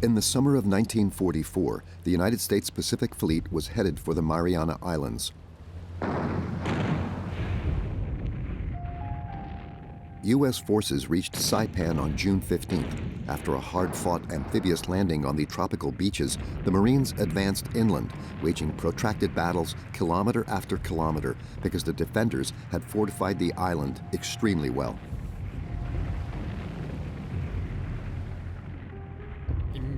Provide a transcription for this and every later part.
In the summer of 1944, the United States Pacific Fleet was headed for the Mariana Islands. U.S. forces reached Saipan on June 15th. After a hard-fought amphibious landing on the tropical beaches, the Marines advanced inland, waging protracted battles kilometer after kilometer because the defenders had fortified the island extremely well.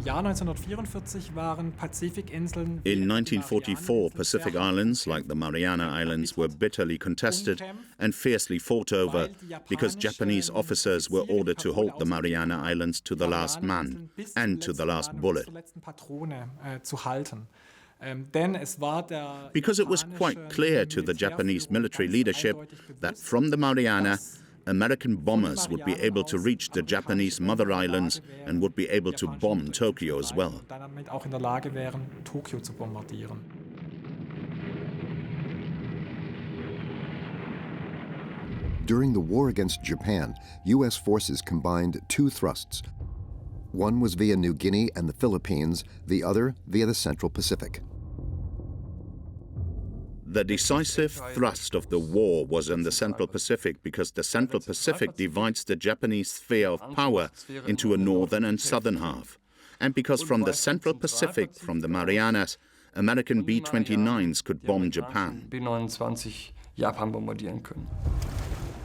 In 1944, Pacific Islands, like the Mariana Islands, were bitterly contested and fiercely fought over because Japanese officers were ordered to hold the Mariana Islands to the last man and to the last bullet. Because it was quite clear to the Japanese military leadership that from the Mariana, American bombers would be able to reach the Japanese mother islands and would be able to bomb Tokyo as well. During the war against Japan, U.S. forces combined two thrusts. One was via New Guinea and the Philippines, the other via the Central Pacific. The decisive thrust of the war was in the Central Pacific because the Central Pacific divides the Japanese sphere of power into a northern and southern half, and because from the Central Pacific, from the Marianas, American B-29s could bomb Japan.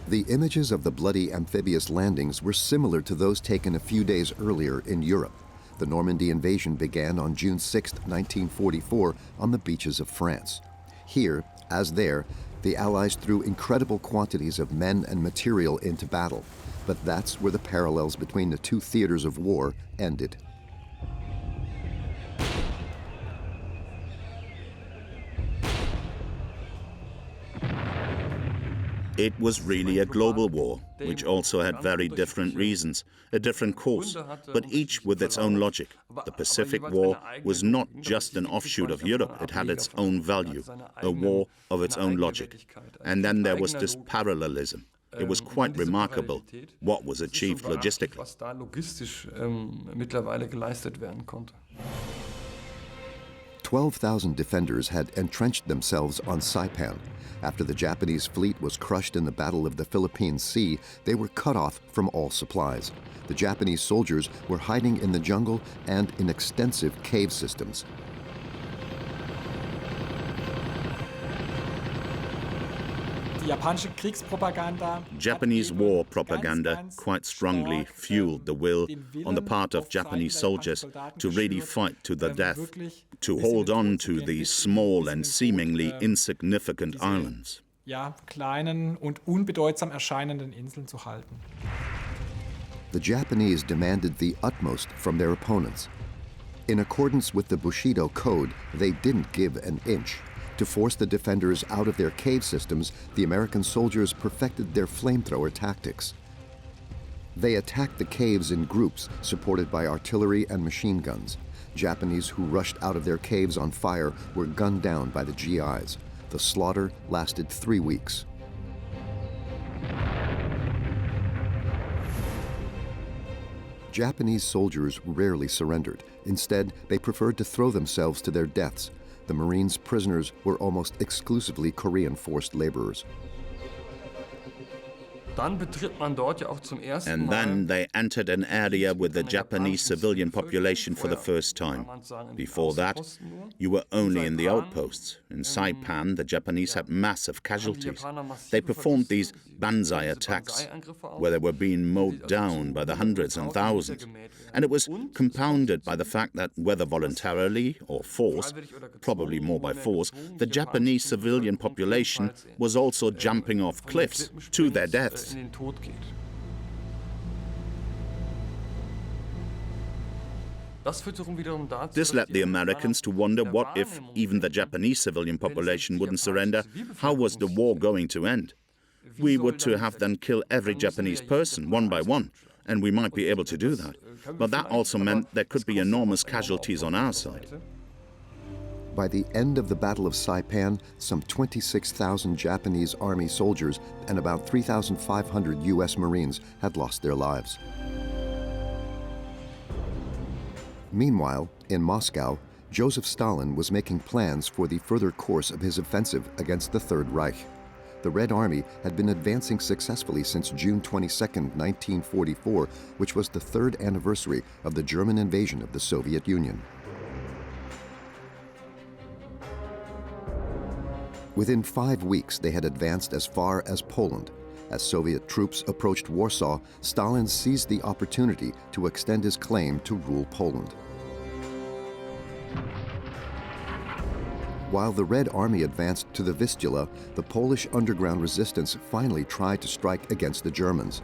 The images of the bloody amphibious landings were similar to those taken a few days earlier in Europe. The Normandy invasion began on June 6, 1944, on the beaches of France. Here, as there, the Allies threw incredible quantities of men and material into battle, but that's where the parallels between the two theaters of war ended. It was really a global war, which also had very different reasons, a different course, but each with its own logic. The Pacific War was not just an offshoot of Europe, it had its own value, a war of its own logic. And then there was this parallelism. It was quite remarkable what was achieved logistically. 12,000 defenders had entrenched themselves on Saipan. After the Japanese fleet was crushed in the Battle of the Philippine Sea, they were cut off from all supplies. The Japanese soldiers were hiding in the jungle and in extensive cave systems. Japanese war propaganda quite strongly fueled the will on the part of Japanese soldiers to really fight to the death, to hold on to these small and seemingly insignificant islands. The Japanese demanded the utmost from their opponents. In accordance with the Bushido Code, they didn't give an inch. To force the defenders out of their cave systems, the American soldiers perfected their flamethrower tactics. They attacked the caves in groups, supported by artillery and machine guns. Japanese who rushed out of their caves on fire were gunned down by the GIs. The slaughter lasted 3 weeks. Japanese soldiers rarely surrendered. Instead, they preferred to throw themselves to their deaths. The Marines' prisoners were almost exclusively Korean forced laborers. And then they entered an area with the Japanese civilian population for the first time. Before that, you were only in the outposts. In Saipan, the Japanese had massive casualties. They performed these banzai attacks, where they were being mowed down by the hundreds and thousands. And it was compounded by the fact that, whether voluntarily or force, probably more by force, the Japanese civilian population was also jumping off cliffs to their deaths. This led the Americans to wonder what if even the Japanese civilian population wouldn't surrender, how was the war going to end? We were to have then kill every Japanese person one by one, and we might be able to do that. But that also meant there could be enormous casualties on our side. By the end of the Battle of Saipan, some 26,000 Japanese Army soldiers and about 3,500 U.S. Marines had lost their lives. Meanwhile, in Moscow, Joseph Stalin was making plans for the further course of his offensive against the Third Reich. The Red Army had been advancing successfully since June 22, 1944, which was the third anniversary of the German invasion of the Soviet Union. Within 5 weeks, they had advanced as far as Poland. As Soviet troops approached Warsaw, Stalin seized the opportunity to extend his claim to rule Poland. While the Red Army advanced to the Vistula, the Polish underground resistance finally tried to strike against the Germans.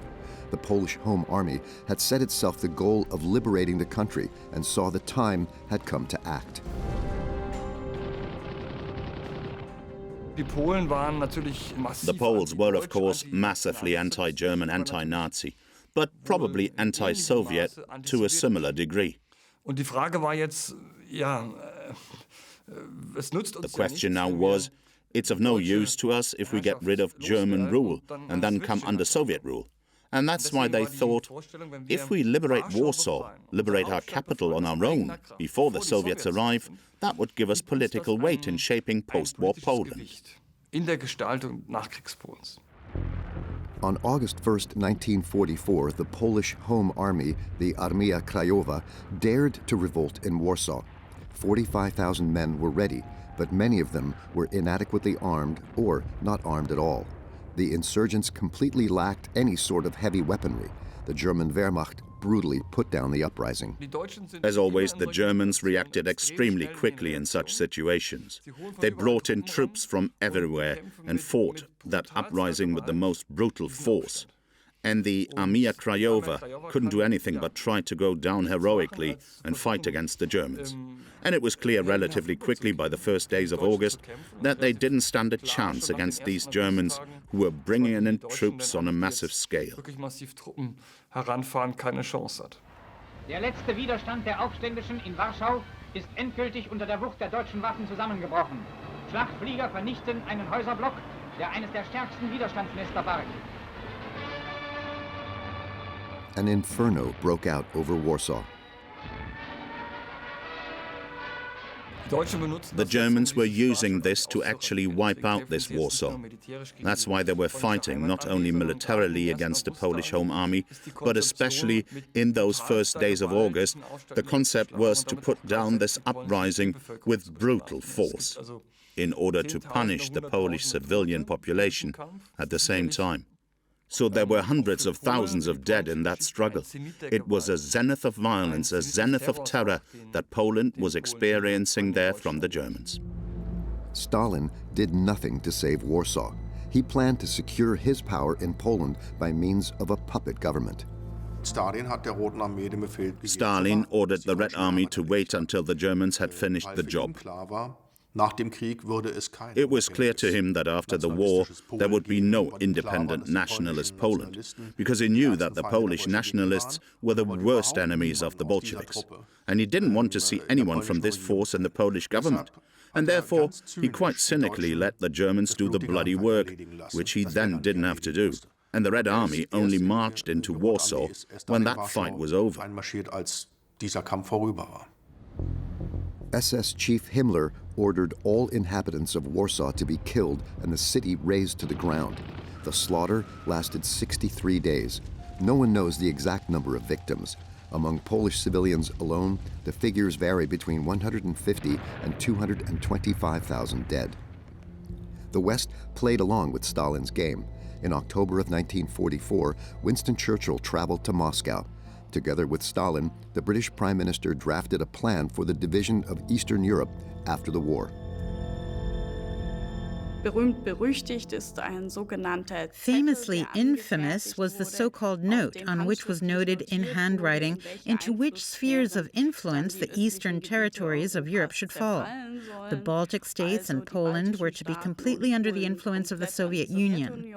The Polish Home Army had set itself the goal of liberating the country and saw the time had come to act. The Poles were, of course, massively anti-German, anti-Nazi, but probably anti-Soviet to a similar degree. The question now was, it's of no use to us if we get rid of German rule and then come under Soviet rule. And that's why they thought, if we liberate Warsaw, liberate our capital on our own before the Soviets arrive, that would give us political weight in shaping post-war Poland. On August 1, 1944, the Polish Home Army, the Armia Krajowa, dared to revolt in Warsaw. 45,000 men were ready, but many of them were inadequately armed or not armed at all. The insurgents completely lacked any sort of heavy weaponry. The German Wehrmacht brutally put down the uprising. As always, the Germans reacted extremely quickly in such situations. They brought in troops from everywhere and fought that uprising with the most brutal force. And the Armia Krajowa couldn't do anything but try to go down heroically and fight against the Germans. And it was clear relatively quickly by the first days of August that they didn't stand a chance against these Germans who were bringing in troops on a massive scale. Der letzte Widerstand der Aufständischen in Warschau ist endgültig unter der Wucht der deutschen Waffen zusammengebrochen. Schlachtflieger vernichten einen Häuserblock, der eines der stärksten Widerstandsnester barg. An inferno broke out over Warsaw. The Germans were using this to actually wipe out this Warsaw. That's why they were fighting not only militarily against the Polish Home Army, but especially in those first days of August, the concept was to put down this uprising with brutal force in order to punish the Polish civilian population at the same time. So there were hundreds of thousands of dead in that struggle. It was a zenith of violence, a zenith of terror that Poland was experiencing there from the Germans. Stalin did nothing to save Warsaw. He planned to secure his power in Poland by means of a puppet government. Stalin ordered the Red Army to wait until the Germans had finished the job. It was clear to him that after the war there would be no independent nationalist Poland, because he knew that the Polish nationalists were the worst enemies of the Bolsheviks, and he didn't want to see anyone from this force in the Polish government. And therefore, he quite cynically let the Germans do the bloody work, which he then didn't have to do. And the Red Army only marched into Warsaw when that fight was over. SS Chief Himmler ordered all inhabitants of Warsaw to be killed and the city razed to the ground. The slaughter lasted 63 days. No one knows the exact number of victims. Among Polish civilians alone, the figures vary between 150 and 225,000 dead. The West played along with Stalin's game. In October of 1944, Winston Churchill traveled to Moscow. Together with Stalin, the British Prime Minister drafted a plan for the division of Eastern Europe after the war. Famously infamous was the so-called note on which was noted in handwriting into which spheres of influence the eastern territories of Europe should fall. The Baltic states and Poland were to be completely under the influence of the Soviet Union.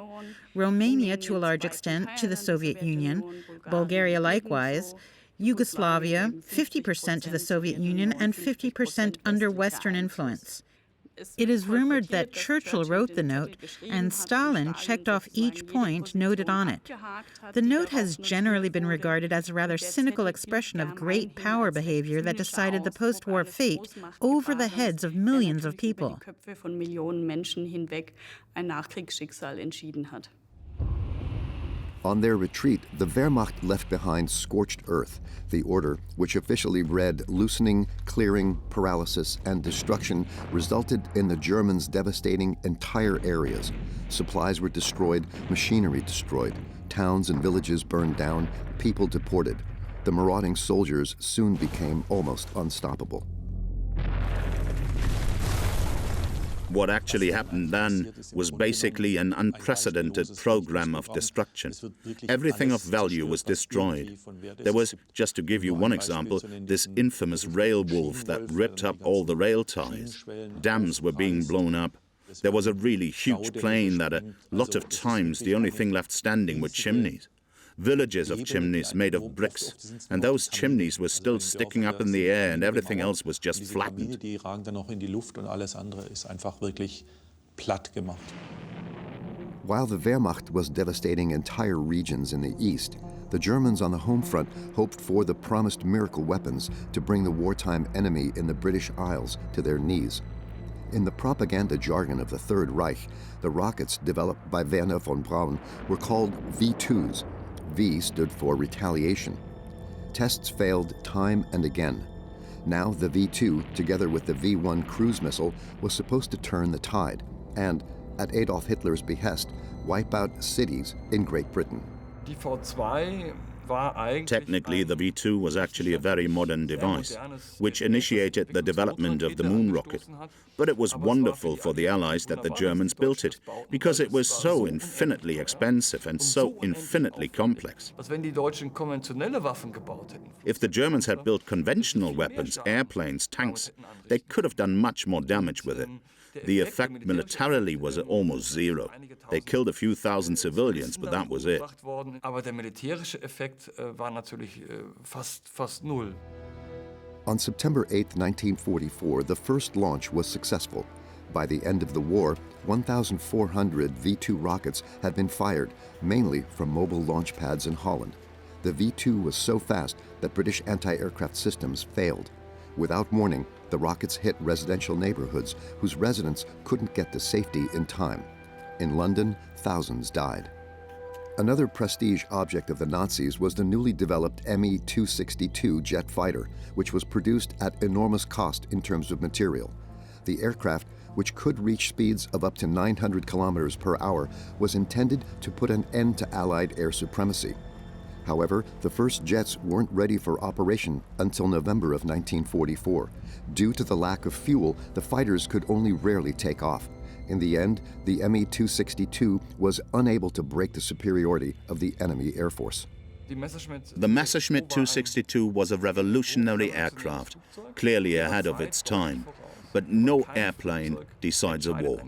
Romania, to a large extent, to the Soviet Union. Bulgaria likewise. Yugoslavia, 50% to the Soviet Union and 50% under Western influence. It is rumored that Churchill wrote the note and Stalin checked off each point noted on it. The note has generally been regarded as a rather cynical expression of great power behavior that decided the post-war fate over the heads of millions of people. On their retreat, the Wehrmacht left behind scorched earth, the order, which officially read loosening, clearing, paralysis, and destruction, resulted in the Germans devastating entire areas. Supplies were destroyed, machinery destroyed, towns and villages burned down, people deported. The marauding soldiers soon became almost unstoppable. What actually happened then was basically an unprecedented program of destruction. Everything of value was destroyed. There was, just to give you one example, this infamous rail wolf that ripped up all the rail ties. Dams were being blown up. There was a really huge plain that a lot of times the only thing left standing were chimneys. Villages of chimneys made of bricks, and those chimneys were still sticking up in the air and everything else was just flattened. While the Wehrmacht was devastating entire regions in the east, the Germans on the home front hoped for the promised miracle weapons to bring the wartime enemy in the British Isles to their knees. In the propaganda jargon of the Third Reich, the rockets developed by Werner von Braun were called V2s. V stood for retaliation. Tests failed time and again. Now the V2, together with the V1 cruise missile, was supposed to turn the tide and, at Adolf Hitler's behest, wipe out cities in Great Britain. Technically, the V2 was actually a very modern device, which initiated the development of the moon rocket. But it was wonderful for the Allies that the Germans built it, because it was so infinitely expensive and so infinitely complex. If the Germans had built conventional weapons, airplanes, tanks, they could have done much more damage with it. The effect militarily was almost zero. They killed a few thousand civilians, but that was it. On September 8, 1944, the first launch was successful. By the end of the war, 1,400 V2 rockets had been fired, mainly from mobile launch pads in Holland. The V2 was so fast that British anti-aircraft systems failed. Without warning, the rockets hit residential neighborhoods whose residents couldn't get to safety in time. In London, thousands died. Another prestige object of the Nazis was the newly developed Me-262 jet fighter, which was produced at enormous cost in terms of material. The aircraft, which could reach speeds of up to 900 kilometers per hour, was intended to put an end to Allied air supremacy. However, the first jets weren't ready for operation until November of 1944. Due to the lack of fuel, the fighters could only rarely take off. In the end, the Me-262 was unable to break the superiority of the enemy air force. The Messerschmitt 262 was a revolutionary aircraft, clearly ahead of its time. But no airplane decides a war.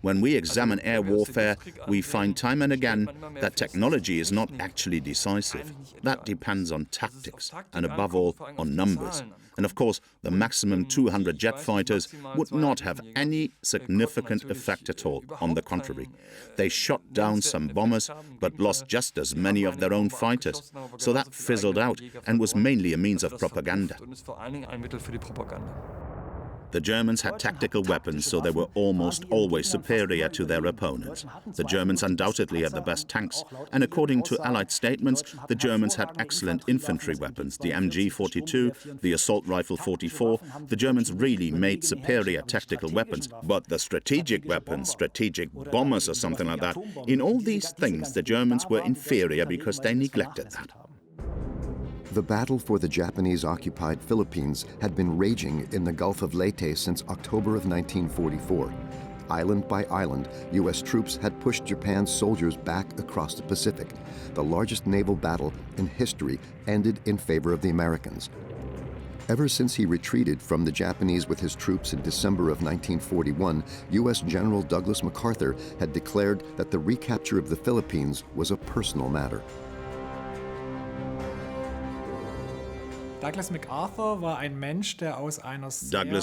When we examine air warfare, we find time and again that technology is not actually decisive. That depends on tactics, and above all, on numbers. And of course, the maximum 200 jet fighters would not have any significant effect at all. On the contrary, they shot down some bombers, but lost just as many of their own fighters. So that fizzled out and was mainly a means of propaganda. The Germans had tactical weapons, so they were almost always superior to their opponents. The Germans undoubtedly had the best tanks, and according to Allied statements, the Germans had excellent infantry weapons, the MG-42, the assault rifle 44. The Germans really made superior tactical weapons, but the strategic weapons, strategic bombers or something like that, in all these things the Germans were inferior because they neglected that. The battle for the Japanese-occupied Philippines had been raging in the Gulf of Leyte since October of 1944. Island by island, U.S. troops had pushed Japan's soldiers back across the Pacific. The largest naval battle in history ended in favor of the Americans. Ever since he retreated from the Japanese with his troops in December of 1941, U.S. General Douglas MacArthur had declared that the recapture of the Philippines was a personal matter. Douglas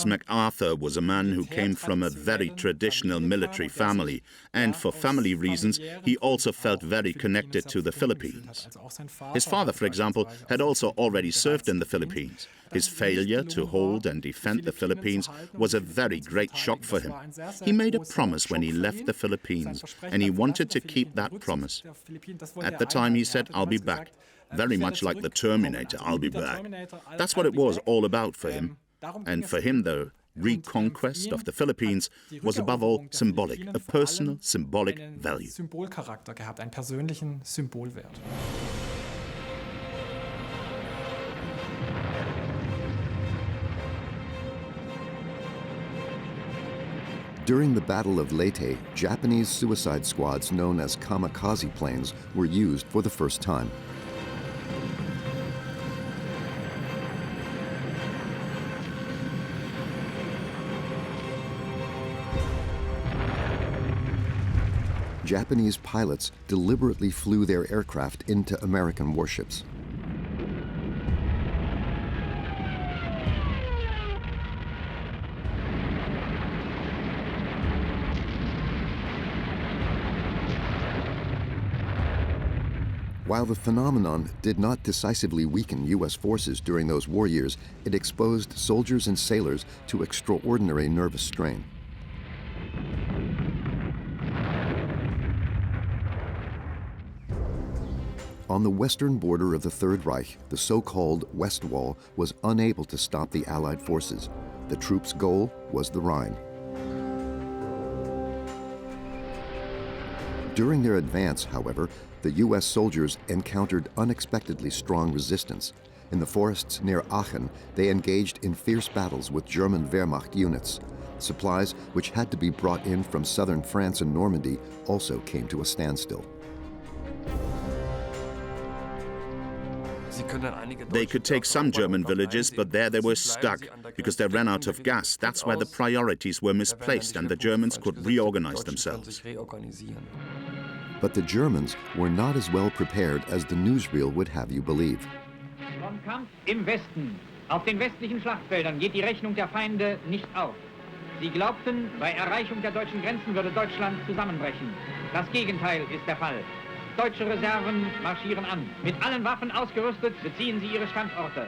MacArthur was a man who came from a very traditional military family, and for family reasons, he also felt very connected to the Philippines. His father, for example, had also already served in the Philippines. His failure to hold and defend the Philippines was a very great shock for him. He made a promise when he left the Philippines, and he wanted to keep that promise. At the time, he said, "I'll be back." Very much like the Terminator, "I'll be back." That's what it was all about for him. And for him, the reconquest of the Philippines was above all symbolic, a personal symbolic value. During the Battle of Leyte, Japanese suicide squads known as kamikaze planes were used for the first time. Japanese pilots deliberately flew their aircraft into American warships. While the phenomenon did not decisively weaken U.S. forces during those war years, it exposed soldiers and sailors to extraordinary nervous strain. On the western border of the Third Reich, the so-called West Wall was unable to stop the Allied forces. The troops' goal was the Rhine. During their advance, however, the U.S. soldiers encountered unexpectedly strong resistance. In the forests near Aachen, they engaged in fierce battles with German Wehrmacht units. Supplies, which had to be brought in from southern France and Normandy, also came to a standstill. They could take some German villages, but there they were stuck because they ran out of gas. That's where the priorities were misplaced and the Germans could reorganize themselves. But the Germans were not as well prepared as the newsreel would have you believe. Vom Kampf im Westen. Auf den westlichen Schlachtfeldern geht die Rechnung der Feinde nicht auf. Sie glaubten, bei Erreichung der deutschen Grenzen würde Deutschland zusammenbrechen. Das Gegenteil ist der Fall. Deutsche Reserven marschieren an. Mit allen Waffen ausgerüstet beziehen sie ihre Standorte.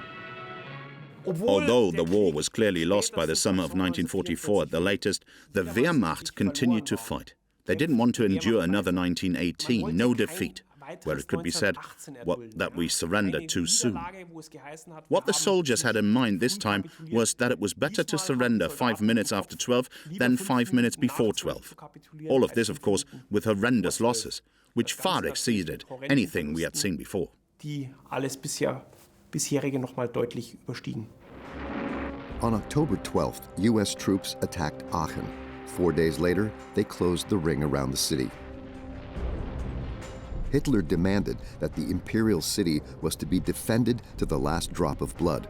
Although the war was clearly lost by the summer of 1944 at the latest, the Wehrmacht continued to fight. They didn't want to endure another 1918, no defeat, where it could be said that we surrendered too soon. What the soldiers had in mind this time was that it was better to surrender 5 minutes after 12 than 5 minutes before 12. All of this, of course, with horrendous losses, which far exceeded anything we had seen before. On October 12th, U.S. troops attacked Aachen. 4 days later, they closed the ring around the city. Hitler demanded that the imperial city was to be defended to the last drop of blood.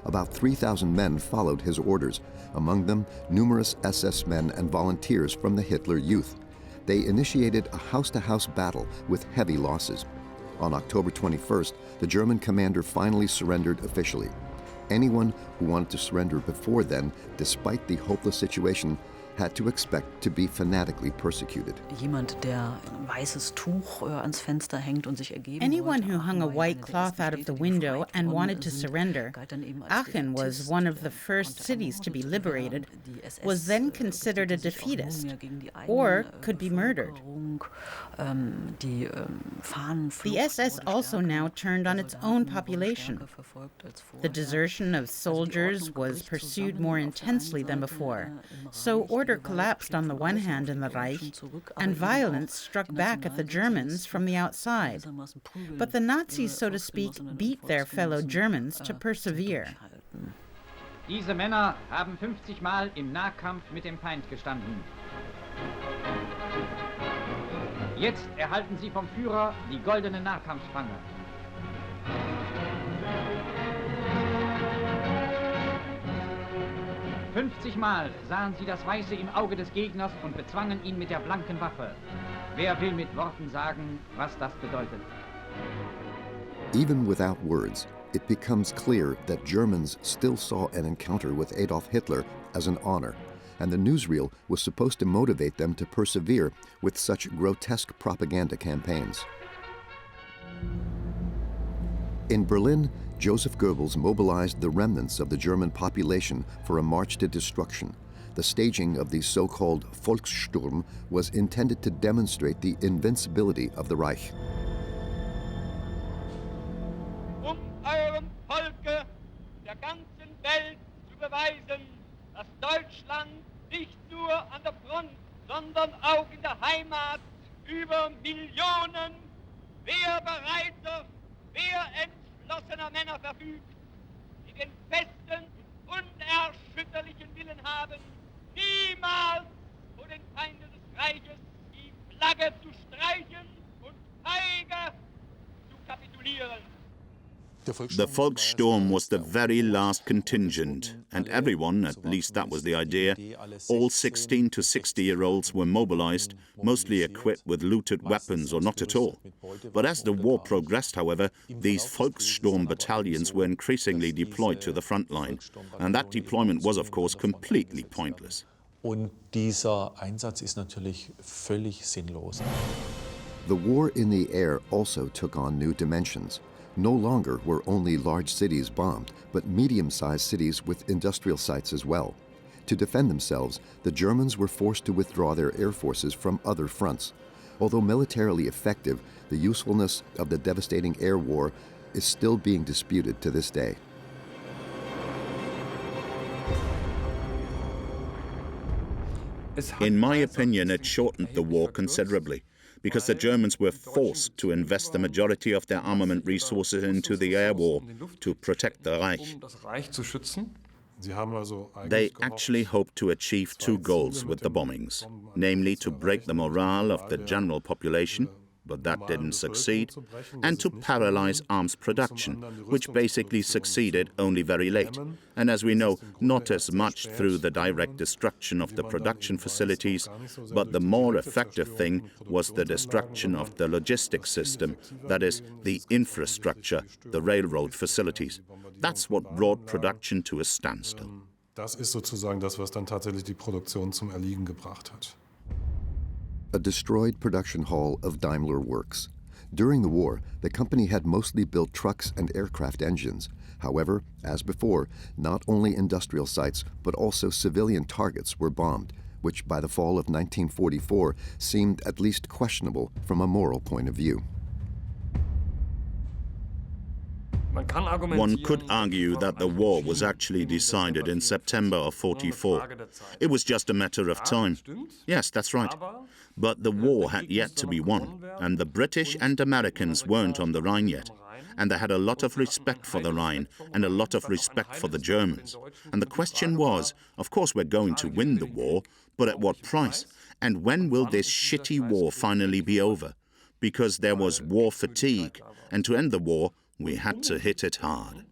About 3,000 men followed his orders, among them numerous SS men and volunteers from the Hitler Youth. They initiated a house-to-house battle with heavy losses. On October 21st, the German commander finally surrendered officially. Anyone who wanted to surrender before then, despite the hopeless situation, had to expect to be fanatically persecuted. Anyone who hung a white cloth out of the window and wanted to surrender, Aachen was one of the first cities to be liberated, was then considered a defeatist, or could be murdered. The SS also now turned on its own population. The desertion of soldiers was pursued more intensely than before, so order collapsed on the one hand in the Reich, and violence struck back at the Germans from the outside. But the Nazis, so to speak, beat their fellow Germans to persevere. Diese Männer haben 50 Mal im Nahkampf mit dem Feind gestanden. Jetzt erhalten sie vom Führer die goldene Nahkampfspange. Mal sahen sie das Weiße im Auge des Gegners und bezwangen ihn mit der blanken Waffe. Wer will mit Worten sagen, was das bedeutet? Even without words, it becomes clear that Germans still saw an encounter with Adolf Hitler as an honor, and the newsreel was supposed to motivate them to persevere with such grotesque propaganda campaigns. In Berlin, Joseph Goebbels mobilized the remnants of the German population for a march to destruction. The staging of the so-called Volkssturm was intended to demonstrate the invincibility of the Reich. Eurem Volke der ganzen Welt zu beweisen, dass Deutschland nicht nur an der Front, sondern auch in der Heimat über Millionen wehrbereiter, wehrentschlossener Männer verfügt, die den festen und unerschütterlichen Willen haben, niemals vor den Feinden des Reiches die Flagge zu streichen und feige zu kapitulieren. The Volkssturm was the very last contingent, and everyone, at least that was the idea, all 16 to 60-year-olds were mobilized, mostly equipped with looted weapons or not at all. But as the war progressed, however, these Volkssturm battalions were increasingly deployed to the front line, and that deployment was, of course, completely pointless. Und dieser Einsatz ist natürlich völlig sinnlos. The war in the air also took on new dimensions. No longer were only large cities bombed, but medium-sized cities with industrial sites as well. To defend themselves, the Germans were forced to withdraw their air forces from other fronts. Although militarily effective, the usefulness of the devastating air war is still being disputed to this day. In my opinion, it shortened the war considerably, because the Germans were forced to invest the majority of their armament resources into the air war to protect the Reich. They actually hoped to achieve two goals with the bombings, namely to break the morale of the general population, but that didn't succeed, and to paralyze arms production, which basically succeeded only very late, and as we know, not as much through the direct destruction of the production facilities, but the more effective thing was the destruction of the logistics system, that is, the infrastructure, the railroad facilities. That's what brought production to a standstill. Das ist sozusagen das, was dann tatsächlich die Produktion zum Erliegen gebracht hat. A destroyed production hall of Daimler Works. During the war, the company had mostly built trucks and aircraft engines. However, as before, not only industrial sites, but also civilian targets were bombed, which by the fall of 1944 seemed at least questionable from a moral point of view. One could argue that the war was actually decided in September of 44. It was just a matter of time. Yes, that's right. But the war had yet to be won, and the British and Americans weren't on the Rhine yet. And they had a lot of respect for the Rhine and a lot of respect for the Germans. And the question was, of course we're going to win the war, but at what price? And when will this shitty war finally be over? Because there was war fatigue, and to end the war, we had to hit it hard.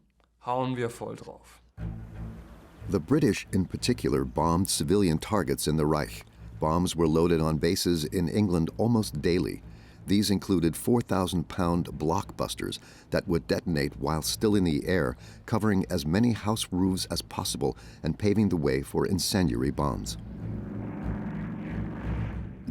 The British, in particular, bombed civilian targets in the Reich. Bombs were loaded on bases in England almost daily. These included 4,000-pound blockbusters that would detonate while still in the air, covering as many house roofs as possible and paving the way for incendiary bombs.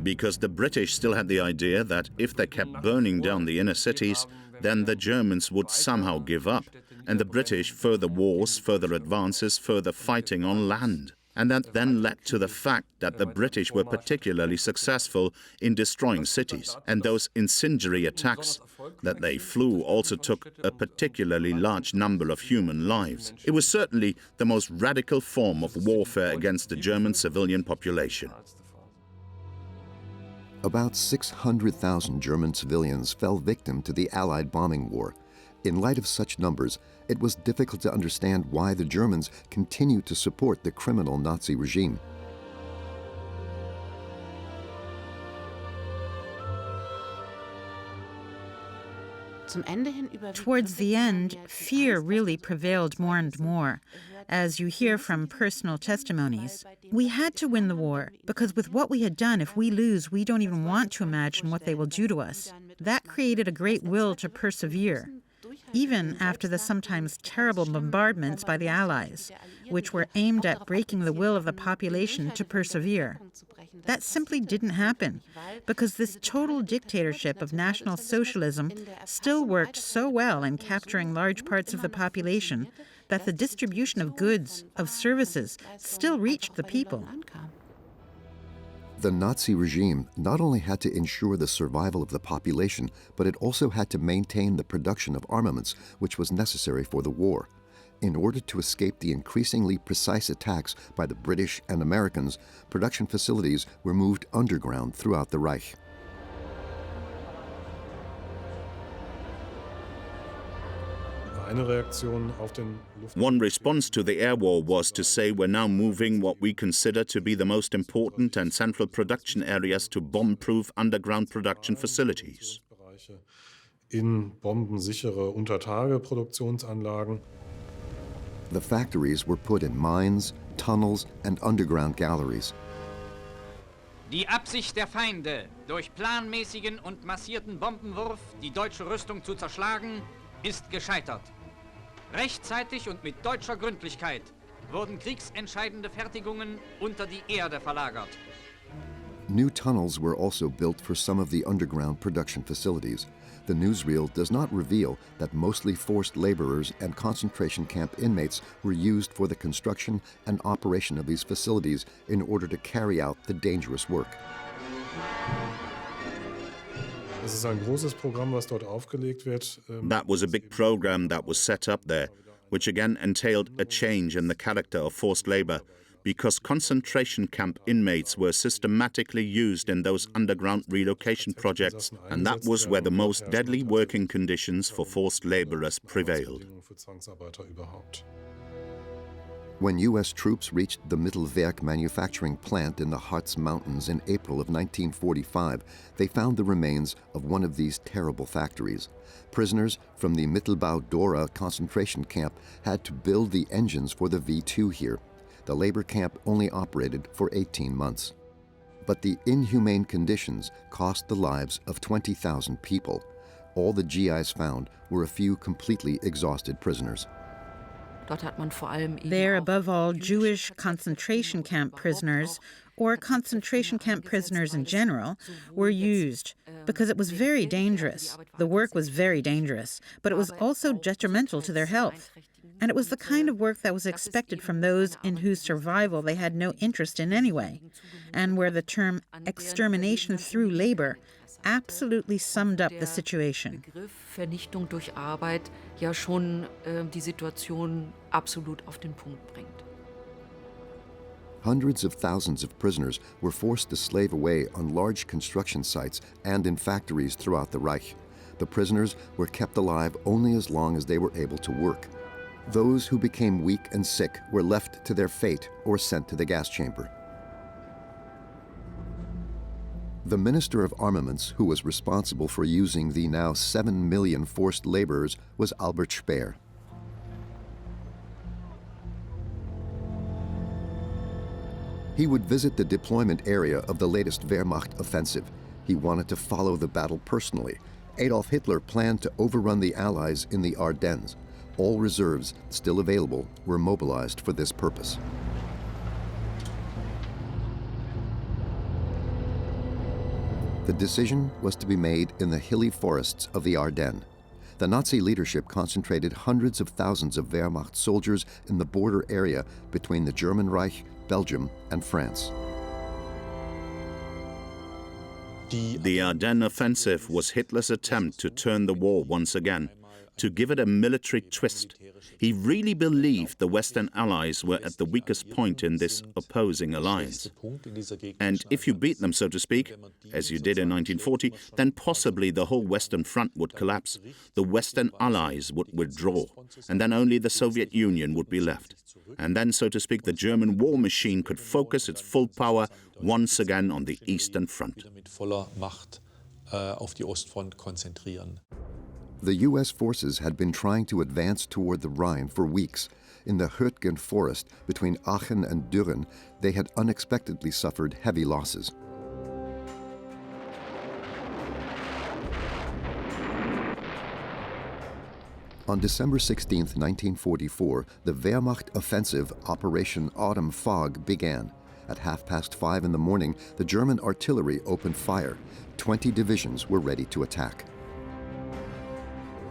Because the British still had the idea that if they kept burning down the inner cities, then the Germans would somehow give up, and the British further wars, further advances, further fighting on land. And that then led to the fact that the British were particularly successful in destroying cities, and those incendiary attacks that they flew also took a particularly large number of human lives. It was certainly the most radical form of warfare against the German civilian population. About 600,000 German civilians fell victim to the Allied bombing war. In light of such numbers, it was difficult to understand why the Germans continued to support the criminal Nazi regime. Towards the end, fear really prevailed more and more. As you hear from personal testimonies, we had to win the war, because with what we had done, if we lose, we don't even want to imagine what they will do to us. That created a great will to persevere. even after the sometimes terrible bombardments by the Allies, which were aimed at breaking the will of the population to persevere. That simply didn't happen, because this total dictatorship of National Socialism still worked so well in capturing large parts of the population that the distribution of goods, of services, still reached the people. The Nazi regime not only had to ensure the survival of the population, but it also had to maintain the production of armaments, which was necessary for the war. In order to escape the increasingly precise attacks by the British and Americans, production facilities were moved underground throughout the Reich. One response to the air war was to say we're now moving what we consider to be the most important and central production areas to bomb-proof underground production facilities. In bombensichere Untertage-Produktionsanlagen. The factories were put in mines, tunnels, and underground galleries. Die Absicht der Feinde, durch planmäßigen und massierten Bombenwurf die deutsche Rüstung zu zerschlagen, ist gescheitert. Rechtzeitig und mit deutscher Gründlichkeit wurden kriegsentscheidende Fertigungen unter die Erde verlagert. New tunnels were also built for some of the underground production facilities. The newsreel does not reveal that mostly forced laborers and concentration camp inmates were used for the construction and operation of these facilities in order to carry out the dangerous work. That was a big program that was set up there, which again entailed a change in the character of forced labor, because concentration camp inmates were systematically used in those underground relocation projects, and that was where the most deadly working conditions for forced laborers prevailed. When U.S. troops reached the Mittelwerk manufacturing plant in the Harz Mountains in April of 1945, they found the remains of one of these terrible factories. Prisoners from the Mittelbau Dora concentration camp had to build the engines for the V-2 here. The labor camp only operated for 18 months. But the inhumane conditions cost the lives of 20,000 people. All the GIs found were a few completely exhausted prisoners. There, above all, Jewish concentration camp prisoners, or concentration camp prisoners in general, were used because it was very dangerous. The work was very dangerous, but it was also detrimental to their health. And it was the kind of work that was expected from those in whose survival they had no interest in anyway, and where the term extermination through labor absolutely summed up the situation. Vernichtung durch Arbeit ja schon die Situation absolut auf den Punkt bringt. Hundreds of thousands of prisoners were forced to slave away on large construction sites and in factories throughout the Reich. The prisoners were kept alive only as long as they were able to work. Those who became weak and sick were left to their fate or sent to the gas chamber. The Minister of Armaments, who was responsible for using the now 7 million forced laborers, was Albert Speer. He would visit the deployment area of the latest Wehrmacht offensive. He wanted to follow the battle personally. Adolf Hitler planned to overrun the Allies in the Ardennes. All reserves still available were mobilized for this purpose. The decision was to be made in the hilly forests of the Ardennes. The Nazi leadership concentrated hundreds of thousands of Wehrmacht soldiers in the border area between the German Reich, Belgium, and France. The Ardennes offensive was Hitler's attempt to turn the war once again, to give it a military twist. He really believed the Western Allies were at the weakest point in this opposing alliance. And if you beat them, so to speak, as you did in 1940, then possibly the whole Western Front would collapse. The Western Allies would withdraw, and then only the Soviet Union would be left. And then, so to speak, the German war machine could focus its full power once again on the Eastern Front. The U.S. forces had been trying to advance toward the Rhine for weeks. In the Hürtgen forest between Aachen and Düren, they had unexpectedly suffered heavy losses. On December 16, 1944, the Wehrmacht offensive Operation Autumn Fog began. At 5:30 in the morning, the German artillery opened fire. 20 divisions were ready to attack.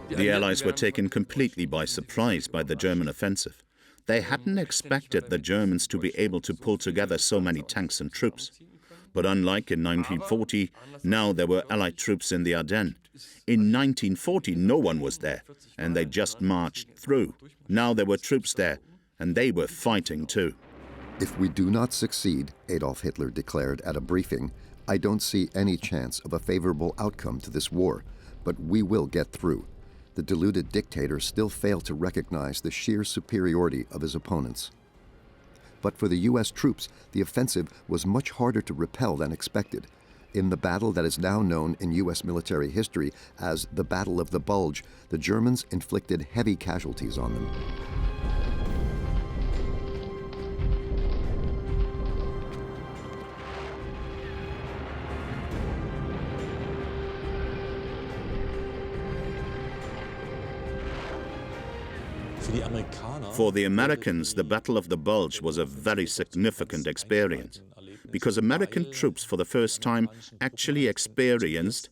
The Allies were taken completely by surprise by the German offensive. They hadn't expected the Germans to be able to pull together so many tanks and troops. But unlike in 1940, now there were Allied troops in the Ardennes. In 1940, no one was there, and they just marched through. Now there were troops there, and they were fighting too. If we do not succeed, Adolf Hitler declared at a briefing, I don't see any chance of a favorable outcome to this war, but we will get through. The deluded dictator still failed to recognize the sheer superiority of his opponents. But for the U.S. troops, the offensive was much harder to repel than expected. In the battle that is now known in U.S. military history as the Battle of the Bulge, the Germans inflicted heavy casualties on them. For the Americans, the Battle of the Bulge was a very significant experience, because American troops for the first time actually experienced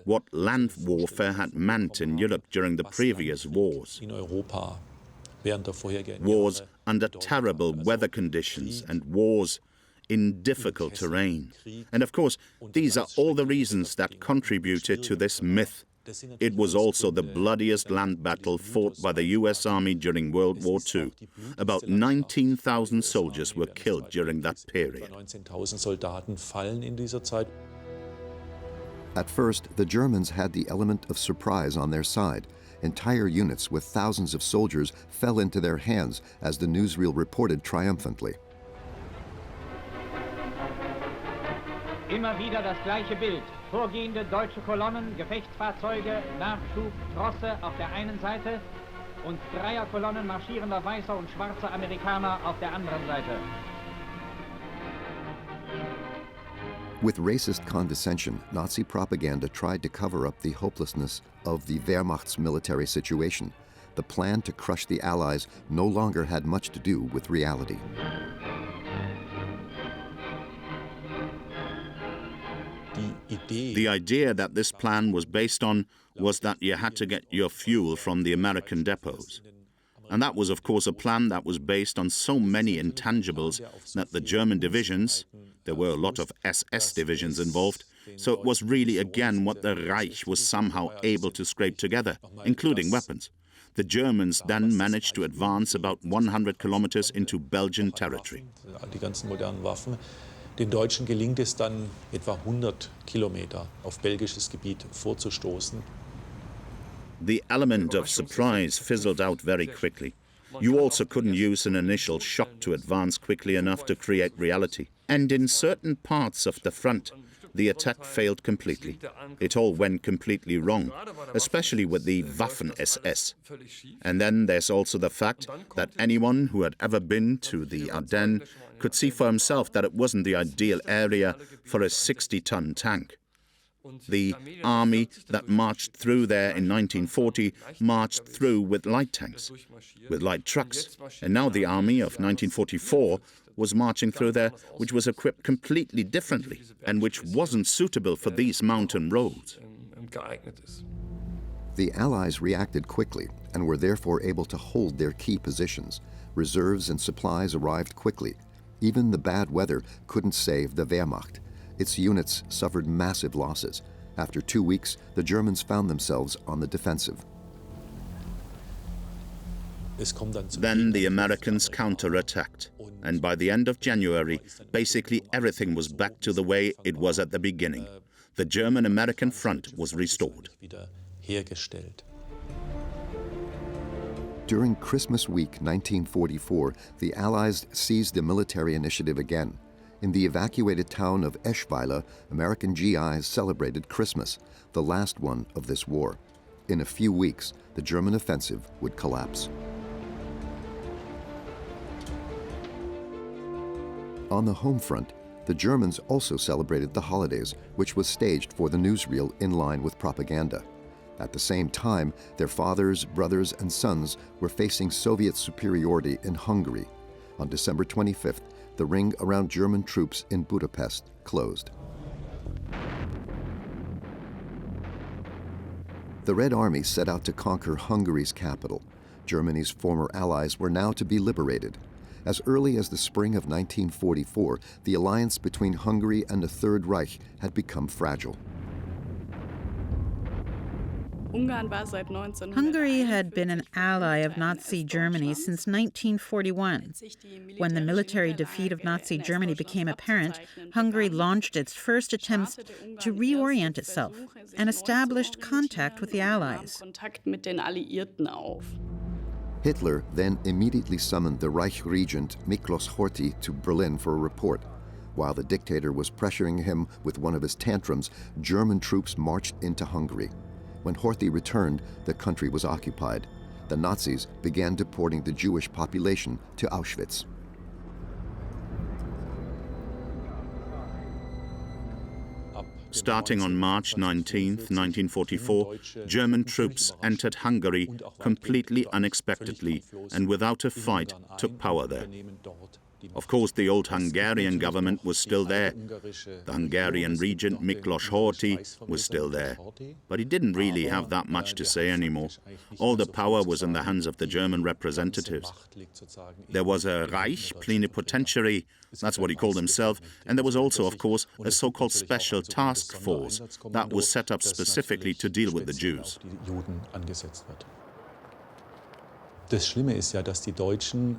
what land warfare had meant in Europe during the previous wars. Wars under terrible weather conditions and wars in difficult terrain. And of course, these are all the reasons that contributed to this myth. It was also the bloodiest land battle fought by the US Army during World War II. About 19,000 soldiers were killed during that period. At first, the Germans had the element of surprise on their side. Entire units with thousands of soldiers fell into their hands, as the newsreel reported triumphantly. Immer wieder das gleiche Bild. Vorgehende deutsche Kolonnen, Gefechtsfahrzeuge, Nachschub, Trosse auf der einen Seite und Dreierkolonnen marschierender weißer und schwarzer Amerikaner auf der anderen Seite. With racist condescension, Nazi propaganda tried to cover up the hopelessness of the Wehrmacht's military situation. The plan to crush the Allies no longer had much to do with reality. The idea that this plan was based on was that you had to get your fuel from the American depots. And that was, of course, a plan that was based on so many intangibles that the German divisions, there were a lot of SS divisions involved, so it was really again what the Reich was somehow able to scrape together, including weapons. The Germans then managed to advance about 100 kilometers into Belgian territory. Den Deutschen gelingt es dann, etwa 100 Kilometer auf belgisches Gebiet vorzustoßen. The element of surprise fizzled out very quickly. You also couldn't use an initial shock to advance quickly enough to create reality. And in certain parts of the front, the attack failed completely. It all went completely wrong, especially with the Waffen-SS. And then there's also the fact that anyone who had ever been to the Ardennes could see for himself that it wasn't the ideal area for a 60-ton tank. The army that marched through there in 1940 marched through with light tanks, with light trucks, and now the army of 1944 was marching through there, which was equipped completely differently and which wasn't suitable for these mountain roads. The Allies reacted quickly and were therefore able to hold their key positions. Reserves and supplies arrived quickly. Even the bad weather couldn't save the Wehrmacht. Its units suffered massive losses. After 2 weeks, the Germans found themselves on the defensive. Then the Americans counterattacked, and by the end of January, basically everything was back to the way it was at the beginning. The German-American front was restored. During Christmas week 1944, the Allies seized the military initiative again. In the evacuated town of Eschweiler, American GIs celebrated Christmas, the last one of this war. In a few weeks, the German offensive would collapse. On the home front, the Germans also celebrated the holidays, which was staged for the newsreel in line with propaganda. At the same time, their fathers, brothers, and sons were facing Soviet superiority in Hungary. On December 25th, the ring around German troops in Budapest closed. The Red Army set out to conquer Hungary's capital. Germany's former allies were now to be liberated. As early as the spring of 1944, the alliance between Hungary and the Third Reich had become fragile. Hungary had been an ally of Nazi Germany since 1941. When the military defeat of Nazi Germany became apparent, Hungary launched its first attempts to reorient itself and established contact with the Allies. Hitler then immediately summoned the Reich Regent Miklos Horthy to Berlin for a report. While the dictator was pressuring him with one of his tantrums, German troops marched into Hungary. When Horthy returned, the country was occupied. The Nazis began deporting the Jewish population to Auschwitz. Starting on March 19, 1944, German troops entered Hungary completely unexpectedly and without a fight took power there. Of course, the old Hungarian government was still there. The Hungarian regent Miklos Horthy was still there. But he didn't really have that much to say anymore. All the power was in the hands of the German representatives. There was a Reich plenipotentiary, that's what he called himself, and there was also, of course, a so-called special task force that was set up specifically to deal with the Jews. Das Schlimme ist ja, dass die Deutschen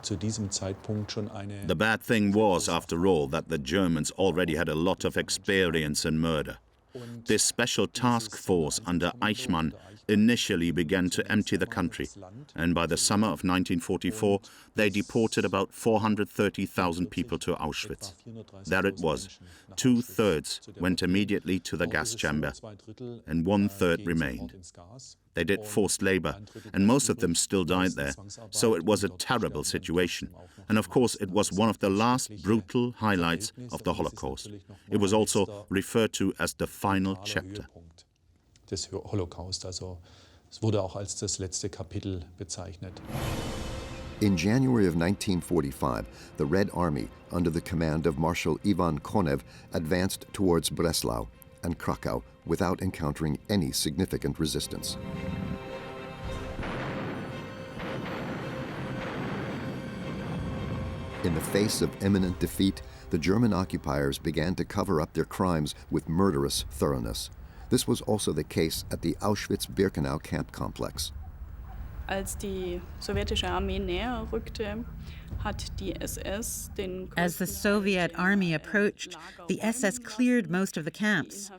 zu diesem Zeitpunkt schon eine... The bad thing was, after all, that the Germans already had a lot of experience in murder. This special task force under Eichmann initially began to empty the country, and by the summer of 1944, they deported about 430,000 people to Auschwitz. There it was. 2/3 went immediately to the gas chamber, and 1/3 remained. They did forced labor, and most of them still died there, so it was a terrible situation. And of course, it was one of the last brutal highlights of the Holocaust. It was also referred to as the final chapter. Des Holocaust, also es wurde auch als das letzte Kapitel bezeichnet. In January of 1945, the Red Army, under the command of Marshal Ivan Konev, advanced towards Breslau and Krakow without encountering any significant resistance. In the face of imminent defeat, the German occupiers began to cover up their crimes with murderous thoroughness. This was also the case at the Auschwitz-Birkenau camp complex. Als die sowjetische Armee näher rückte, hat die SS den... As the Soviet army approached, the SS cleared most of the camps,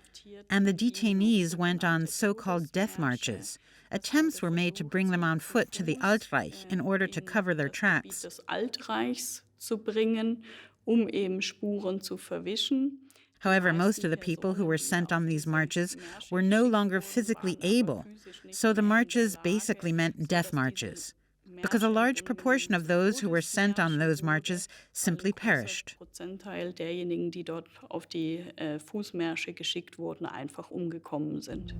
and the detainees went on so-called death marches. Attempts were made to bring them on foot to the Altreich in order to cover their tracks. ...des Altreichs zu bringen, eben Spuren zu verwischen. However, most of the people who were sent on these marches were no longer physically able, so the marches basically meant death marches, because a large proportion of those who were sent on those marches simply perished. Prozentteil derjenigen, die dort auf die Fußmärsche geschickt wurden, einfach umgekommen sind.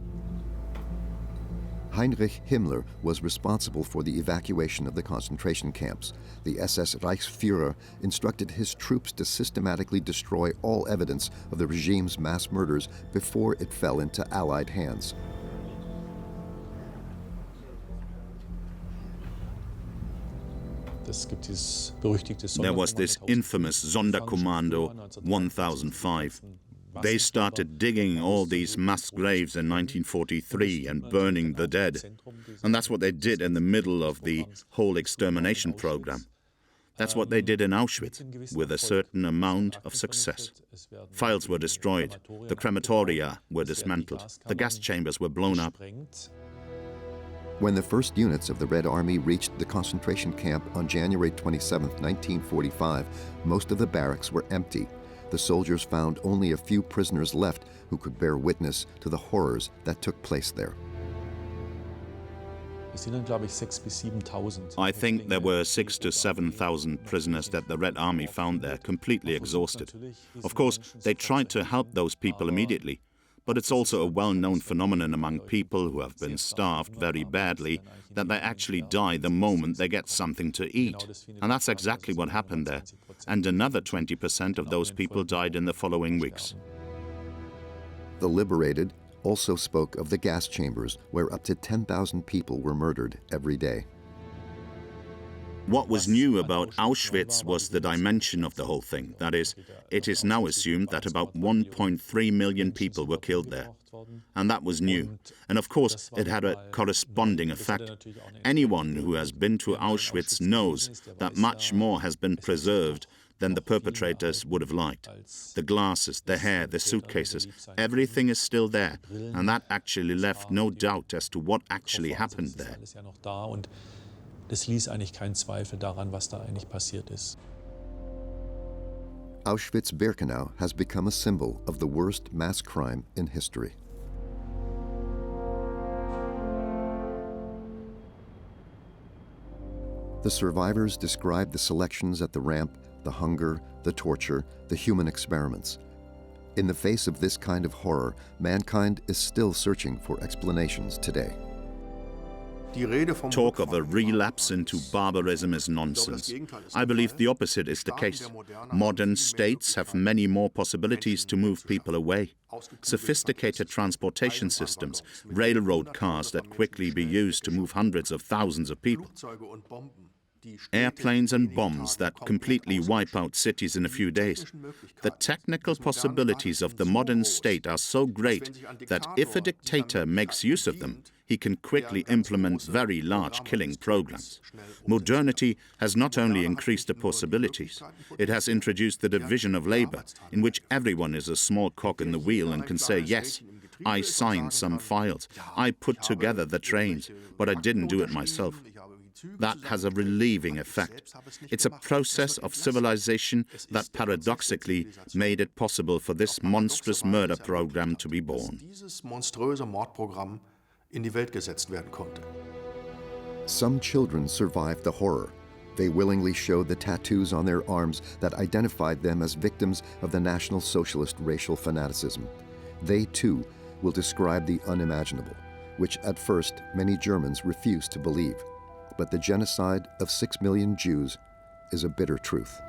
Heinrich Himmler was responsible for the evacuation of the concentration camps. The SS Reichsführer instructed his troops to systematically destroy all evidence of the regime's mass murders before it fell into Allied hands. There was this infamous Sonderkommando 1005. They started digging all these mass graves in 1943 and burning the dead. And that's what they did in the middle of the whole extermination program. That's what they did in Auschwitz, with a certain amount of success. Files were destroyed, the crematoria were dismantled, the gas chambers were blown up. When the first units of the Red Army reached the concentration camp on January 27, 1945, most of the barracks were empty. The soldiers found only a few prisoners left who could bear witness to the horrors that took place there. I think there were 6,000 to 7,000 prisoners that the Red Army found there, completely exhausted. Of course, they tried to help those people immediately, But it's also a well-known phenomenon among people who have been starved very badly that they actually die the moment they get something to eat. And that's exactly what happened there. And another 20% of those people died in the following weeks. The liberated also spoke of the gas chambers where up to 10,000 people were murdered every day. What was new about Auschwitz was the dimension of the whole thing. That is, it is now assumed that about 1.3 million people were killed there. And that was new. And of course, it had a corresponding effect. Anyone who has been to Auschwitz knows that much more has been preserved than the perpetrators would have liked. The glasses, the hair, the suitcases, everything is still there. And that actually left no doubt as to what actually happened there. Es ließ eigentlich keinen Zweifel daran, was da eigentlich passiert ist. Auschwitz-Birkenau has become a symbol of the worst mass crime in history. The survivors described the selections at the ramp, the hunger, the torture, the human experiments. In the face of this kind of horror, mankind is still searching for explanations today. Talk of a relapse into barbarism is nonsense. I believe the opposite is the case. Modern states have many more possibilities to move people away. Sophisticated transportation systems, railroad cars that quickly be used to move hundreds of thousands of people. Airplanes and bombs that completely wipe out cities in a few days. The technical possibilities of the modern state are so great that if a dictator makes use of them, he can quickly implement very large killing programs. Modernity has not only increased the possibilities, it has introduced the division of labor, in which everyone is a small cog in the wheel and can say, yes, I signed some files, I put together the trains, but I didn't do it myself. That has a relieving effect. It's a process of civilization that paradoxically made it possible for this monstrous murder program to be born. Some children survived the horror. They willingly showed the tattoos on their arms that identified them as victims of the National Socialist racial fanaticism. They, too, will describe the unimaginable, which at first many Germans refused to believe. But the genocide of 6 million Jews is a bitter truth.